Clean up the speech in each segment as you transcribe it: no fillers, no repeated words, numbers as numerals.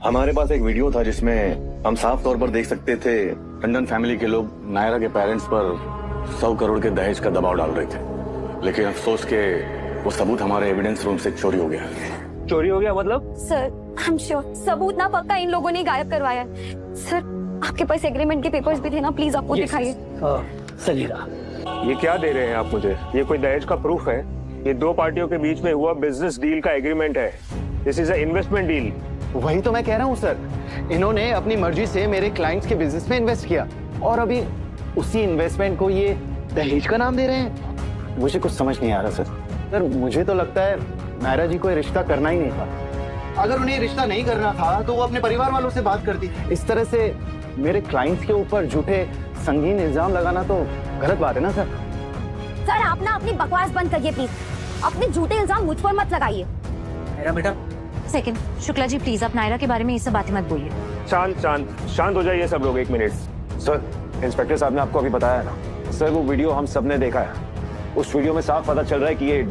हमारे पास एक वीडियो था जिसमें हम साफ तौर पर देख सकते थे टंडन फैमिली के लोग नायरा के पेरेंट्स पर 100 करोड़ के दहेज का दबाव डाल रहे थे, लेकिन अफसोस के वो सबूत हमारे एविडेंस रूम से चोरी हो गया। चोरी हो गया मतलब? सर आई एम श्योर सबूत ना पक्का इन लोगों ने गायब करवाया। सर आपके पास एग्रीमेंट के पेपर्स भी थे ना, प्लीज आप वो दिखाइए। चलेगा। ये क्या दे रहे हैं आप मुझे? ये कोई दहेज का प्रूफ है? ये दो पार्टियों के बीच में हुआ बिजनेस डील का एग्रीमेंट है। This is a investment deal. वही तो मैं कह रहा हूँ सर, इन्होंने अपनी मर्जी से मेरे क्लाइंट्स के बिजनेस में इन्वेस्ट किया और अभी उसी इन्वेस्टमेंट को ये दहेज का नाम दे रहे हैं। मुझे कुछ समझ नहीं आ रहा सर। मुझे तो लगता है नायरा जी को ये रिश्ता करना ही नहीं था। अगर उन्हें रिश्ता नहीं करना था तो वो अपने परिवार वालों से बात करती। इस तरह से मेरे क्लाइंट्स के ऊपर झूठे संगीन इल्जाम लगाना तो गलत बात है ना सर। सर आप ना अपनी बकवास बंद करिए प्लीज, अपने झूठे इल्जाम मुझ पर मत लगाइए। मेरा बेटा सेकंड, शुक्ला जी प्लीज आप नायरा के बारे में ये सब बातें मत बोलिए। शांत हो जाइए सब लोग, एक मिनट। सर, इंस्पेक्टर साहब ने आपको अभी बताया है ना सर, वो वीडियो हम सबने देखा है। उस वीडियो में साफ पता चल रहा है कि ये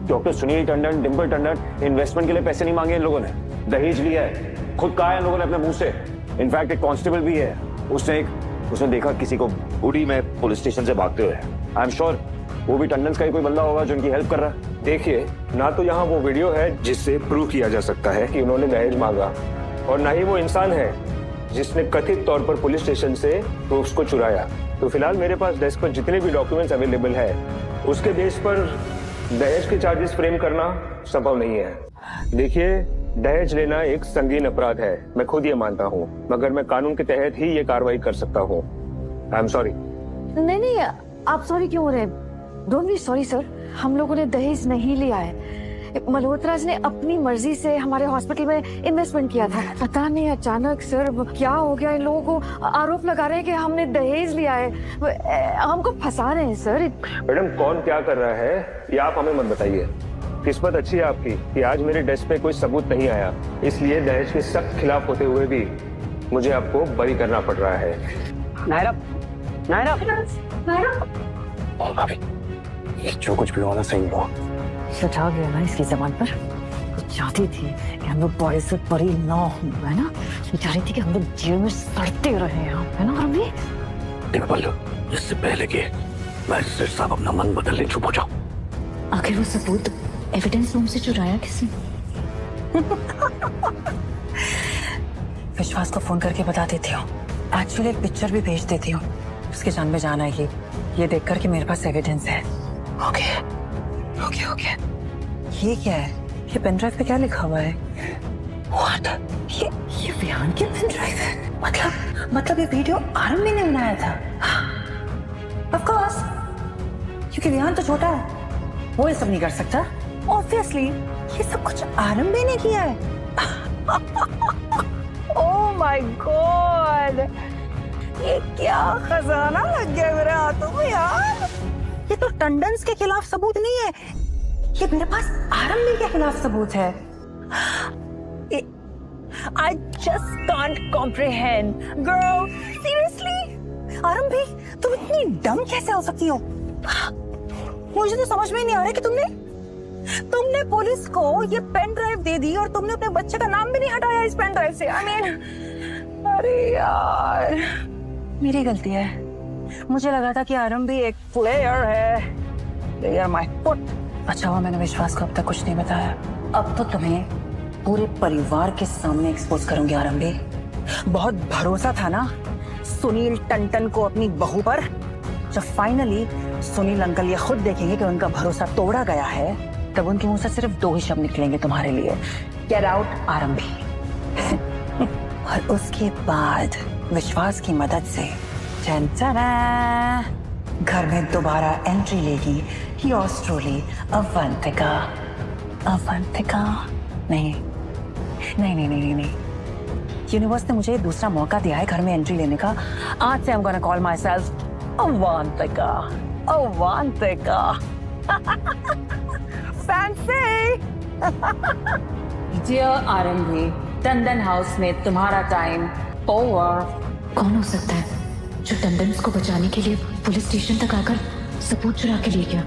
डॉक्टर सुनील टंडन, डिम्पल टंडन इन्वेस्टमेंट के लिए पैसे नहीं मांगे इन लोगों ने, दहेज लिया है। खुद कहा है इन लोगों ने अपने मुंह से। इनफैक्ट एक कांस्टेबल भी है, उसने देखा किसी को बूढ़ी में पुलिस स्टेशन से भागते हुए। आई एम श्योर वो भी टंडन का ही कोई बंदा होगा जो उनकी हेल्प कर रहा है। देखिए, ना तो यहाँ वो वीडियो है जिससे प्रूव किया जा सकता है कि उन्होंने दहेज मांगा, और ना ही वो इंसान है जिसने कथित तौर पर पुलिस स्टेशन से प्रूफ्स को चुराया। तो फिलहाल मेरे पास डेस्क पर जितने भी डॉक्यूमेंट्स अवेलेबल है उसके बेस पर दहेज के चार्जेस फ्रेम करना संभव नहीं है। देखिए, दहेज लेना एक संगीन अपराध है, मैं खुद ये मानता हूँ, मगर मैं कानून के तहत ही ये कार्रवाई कर सकता हूँ। I am sorry. नहीं आप सॉरी क्यों हो रहे हैं? डोंट बी सॉरी सर, हम लोगों ने दहेज नहीं लिया है। मल्होत्रा ने अपनी मर्जी से हमारे हॉस्पिटल में इन्वेस्टमेंट किया था। पता नहीं अचानक सर क्या हो गया, इन लोगों को आरोप लगा रहे हैं कि हमने दहेज लिया है, हमको फंसा रहे हैं सर। मैडम, कौन क्या कर रहा है ये आप हमें मत बताइए। किस्मत अच्छी है आपकी कि आज मेरे डेस्क पे कोई सबूत नहीं आया, इसलिए दहेज के सख्त खिलाफ होते हुए भी मुझे आपको बरी करना पड़ रहा है। नायरा, नायरा, और भाभी, ये जो कुछ भी होना सही हुआ। सच आ गया ना इसकी जबान पर। वो चाहती थी कि हम लोग बड़े से बड़ी ना हो, है ना? वो चाह रही थी कि हम लोग जेल में सड़ते रहे हैं, है ना रवि? डिम्पल, इससे पहले कि मैजिस्ट्रेट साहब अपना मन बदल ले, चुप हो जाओ। आखिर वो सबूत एविडेंस रूम से चुराया किसने? विश्वास को फोन करके बता देती हूँ। एक्चुअली एक पिक्चर भी भेज देती हूँ, उसके जान में जान आएगी ये देखकर कि मेरे पास एविडेंस है। ओके। ये क्या है? ये पेन ड्राइव पे क्या लिखा हुआ है? What? ये विहान की पेन ड्राइव है? मतलब ये वीडियो आरंभी ने बनाया था? Of course, क्योंकि विहान तो छोटा है, वो ये सब नहीं कर सकता। Obviously, ये सब कुछ आरंभी ने किया है। Oh my God! ये क्या खजाना लग गया मेरे हाथों में यार। ये तो टंडन्स के खिलाफ सबूत नहीं है, ये मेरे पास आरंभी के खिलाफ सबूत है। I just can't comprehend, girl. Seriously, आरंभी, तुम इतनी डम कैसे हो सकती हो? मुझे तो समझ में ही नहीं आ रहा कि तुमने पुलिस को ये पेन ड्राइव दे दी और तुमने अपने बच्चे का नाम भी नहीं हटाया इस पेन ड्राइव से। I mean, अरे यार, मेरी गलती है। मुझे लगा था कि आरंभी एक प्लेयर है। Player my foot. अच्छा हुआ मैंने विश्वास को अब तक कुछ नहीं बताया। अब तो तुम्हें पूरे परिवार के सामने एक्सपोज करूंगी आरंभी। बहुत भरोसा था ना सुनील टंटन को अपनी बहू पर। जब फाइनली सुनील अंकल ये खुद देखेंगे कि उनका भरोसा तोड़ा गया है, तब उनके मुंह से सिर्फ 2 ही शब्द निकलेंगे तुम्हारे लिए, गेट आउट आरंभी। और उसके बाद विश्वास की मदद से घर में दोबारा एंट्री लेगी योर्स ट्रूली अवंतिका। नहीं, यूनिवर्स ने मुझे दूसरा मौका दिया है घर में एंट्री लेने का। आज से I'm gonna call myself Avantika. Fancy. Dear Aarambhi, Tandon house में तुम्हारा टाइम ओवर। कौन हो सकता है जो टंडन्स को बचाने के लिए पुलिस स्टेशन तक आकर सबूत चुरा के ले गया?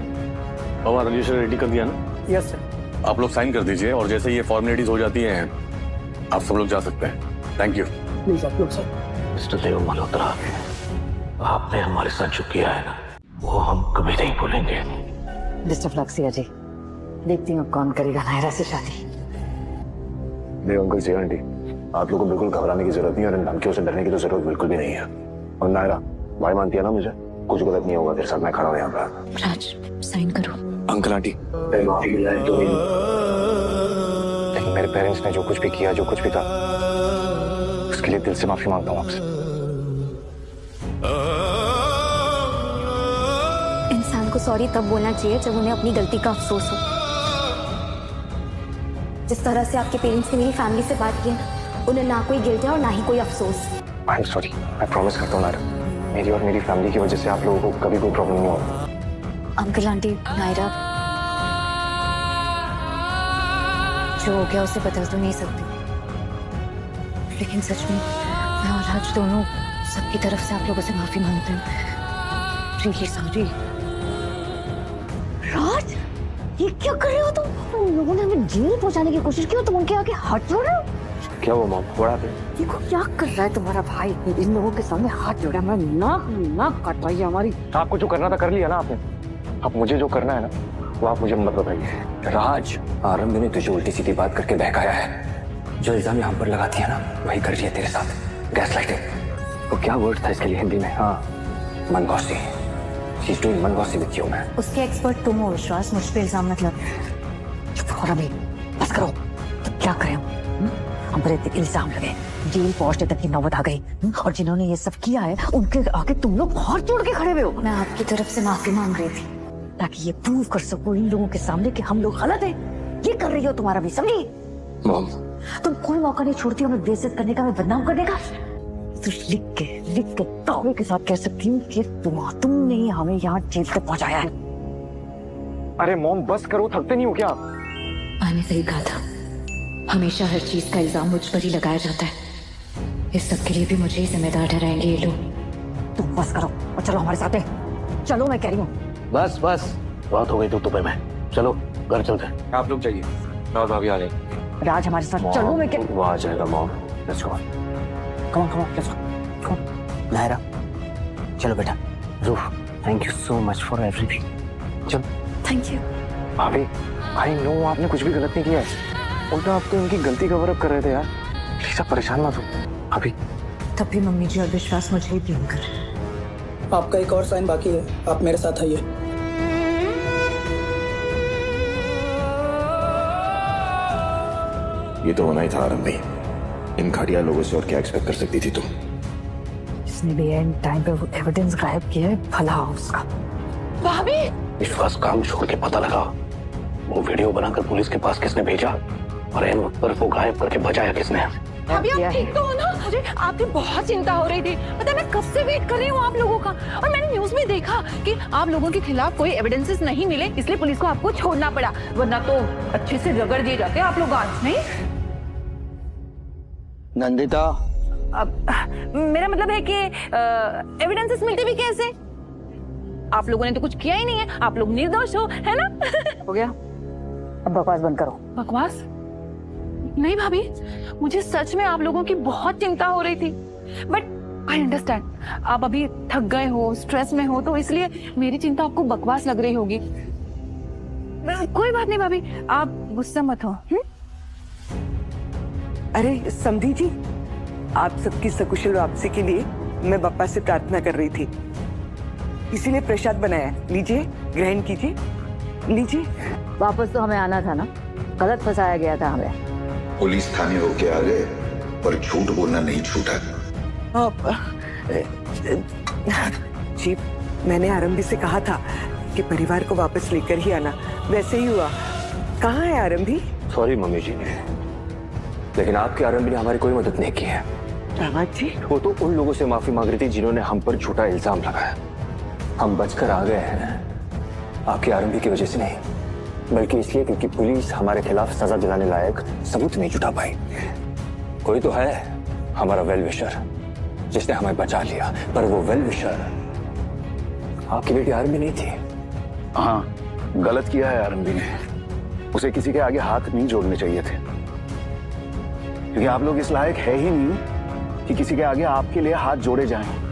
हमारा रजिस्टर रेडी कर दिया ना? Yes sir. आप लोग साइन कर दीजिए और जैसे ये फॉर्मेलिटीज हो जाती हैं आप सब लोग जा सकते हैं। Thank you. प्लीज आप लोग सर। मिस्टर लेओ मल्होत्रा, आपने हमारे साथ जो किया है ना, वो हम कभी नहीं भूलेंगे। मिस्टर फ्लक्सिया जी, देखती हूँ कौन करेगा नायरा से शादी। नहीं अंकल जी आंटी, आप लोगों को बिल्कुल घबराने की जरूरत नहीं है और इन धमकियों से डरने की तो जरूरत बिल्कुल भी नहीं है। और नायरा, भाई मानती है ना मुझे, कुछ गलत नहीं होगा तेरे साथ, मैं खड़ा हूँ यहाँ पर। राज साइन करो। अंकल आंटी, लेकिन मेरे पेरेंट्स ने जो कुछ भी किया, जो कुछ भी था, उसके लिए दिल से माफी मांगता हूँ आपसे। इंसान को सॉरी तब बोलना चाहिए जब उन्हें अपनी गलती का अफसोस हो। जिस तरह से आपके पेरेंट्स ने मेरी फैमिली से बात की है ना, उन्हें ना कोई गिल्ट है और ना ही कोई अफसोस। आई एम सॉरी, मैं प्रॉमिस करता हूँ नायरा, मेरी और मेरी फैमिली की वजह से आप लोगों को कभी कोई प्रॉब्लम नहीं होगा। अंकल आंटी, नायरा जो हो गया उसे बदल तो नहीं सकते, लेकिन सच में मैं और राज दोनों सबकी तरफ से आप लोगों से माफी मांगते हैं। Really sorry. राज, ये क्या कर रहे हो तुम? तुम लोगों ने हमें जेल पहुंचाने की कोशिश की और तुम उनके आगे हाथ जोड़ रहे हो? क्या हुआ मॉम, बड़ा पे? देखो क्या कर रहा है तुम्हारा भाई, इन लोगों के सामने हाथ जोड़ा। मैं नाक काट रही है हमारी। आपको जो करना था कर लिया ना आपने, अब मुझे जो करना है ना वो आप मुझे मत बताइए। राज, आरंभ ने तुझे उल्टी सीधी बात करके बहकाया है। जो इल्जाम यहाँ पर लगाती है ना, वही कर रही है तेरे साथ, गैस लाइटिंग। वो क्या वर्ड था इसके लिए हिंदी में? हाँ, मनगौसी। शी इज डूइंग मनगौसी विद यू मैन। उसके एक्सपर्ट तुम हो विश्वास, मुझ पे इल्जाम मत लगा। चुप करो अभी, बस करो। तो क्या करें हम पर इतने इल्जाम लगे, जेल पहुंचने तक की नौबत आ गई, और जिन्होंने ये सब किया है उनके आगे तुम लोग हाथ जोड़ के खड़े हुए हो। मैं आपकी तरफ से माफी मांग रही थी ताकि ये प्रूव कर सको इन लोगों के सामने कि हम लोग गलत हैं। ये कर रही हो तुम्हारा भी, समझी? मॉम, तुम कोई मौका नहीं छोड़ती हमें बेइज्जत करने का, हमें बदनाम करने का। तो लिख के दावे के साथ कह सकती हूँ कि तुमने ही हमें यहाँ जेल तक पहुंचाया है। अरे मॉम बस करो, थकते नहीं हो क्या? मैंने सही कहा था, हमेशा हर चीज का इल्जाम मुझ पर ही लगाया जाता है। इस सब के लिए भी मुझे ही जिम्मेदार ठहराएंगे ये लोग। तुम बस करो और चलो हमारे साथ है। चलो, मैं कह रही हूँ। बस बस, बात हो गई तो तुम्हें में। चलो घर चलते हैं। आप लोग जाइए, और भाभी आ रही। राज हमारे साथ चलो, मैं कह। वो आ जाएगा mom, let's go. Come let's go. Naira, चलो बेटा। रूफ, thank you so much for everything. चलो। Thank you. भाभी, आई नो आपने कुछ भी गलत नहीं किया है, उल्टा आप तो इनकी गलती कवर अप कर रहे थे यार। प्लीज आप परेशान मत हो अभी। तब भी मम्मी जी और विश्वास मुझे ही ब्लेम कर रहे हैं। आपका एक और साइन बाकी है, आप मेरे साथ आइए। ये तो होना ही था आरंभ भाई, इन घटिया लोगों से और क्या एक्सपेक्ट कर सकती थी तुम? इसने भी एंड टाइम पे वो एविडेंस गायब किया है, भला हो उसका। भाभी, विश्वास काम छोड़ के पता लगा वो वीडियो बनाकर पुलिस के पास किसने भेजा, और एन वक्त पर वो गायब करके बचाया किसने? अभी आप ठीक तो हो ना? मुझे आपकी बहुत चिंता हो रही थी, पता है मैं कब से वेट कर रही हूँ आप लोगों का। और मैंने न्यूज में देखा कि आप लोगों के खिलाफ कोई एविडेंसेस नहीं मिले, इसलिए पुलिस को आपको छोड़ना पड़ा, वरना तो अच्छे से रगड़ दिए जाते आप लोग आज। नहीं नंदिता, अब मेरा मतलब है कि एविडेंसेस मिलते भी कैसे? आप लोगों ने तो कुछ किया ही नहीं है, आप लोग निर्दोष हो, है ना? हो गया, अब बकवास बंद करो। बकवास नहीं भाभी, मुझे सच में आप लोगों की बहुत चिंता हो रही थी, बट आई अंडरस्टैंड, आप अभी थक गए हो, स्ट्रेस में हो, तो इसलिए मेरी चिंता आपको बकवास लग रही होगी। कोई बात नहीं भाभी, आप गुस्सा मत हो। अरे समधी जी, आप सबकी सकुशल वापसी के लिए मैं बप्पा से प्रार्थना कर रही थी, इसीलिए प्रसाद बनाया, लीजिए ग्रहण कीजिए, लीजिए। वापस तो हमें आना था ना, गलत फंसाया गया था हमें। पुलिस थाने होके आ गए, पर झूठ बोलना नहीं छूटा। जी, मैंने आरंभी से कहा था कि परिवार को वापस लेकर ही आना, वैसे ही हुआ। कहाँ है आरंभी? सॉरी मम्मी जी, लेकिन आपके आरंभी ने हमारी कोई मदद नहीं की है। दामाद जी, वो तो उन लोगों से माफी मांग रही थी जिन्होंने हम पर झूठा इल्जाम लगाया। हम बचकर आ गए हैं आपकी आरंभी की वजह से नहीं, बल्कि इसलिए क्योंकि पुलिस हमारे खिलाफ सजा दिलाने लायक सबूत नहीं जुटा पाई। कोई तो है हमारा वेल विशर जिसने हमें बचा लिया, पर वो वेल विशर आपकी बेटी आरंभी नहीं थी। हाँ, गलत किया है आरंभी ने, उसे किसी के आगे हाथ नहीं जोड़ने चाहिए थे। क्योंकि आप लोग इस लायक है ही नहीं कि किसी के आगे आपके लिए हाथ जोड़े जाएं।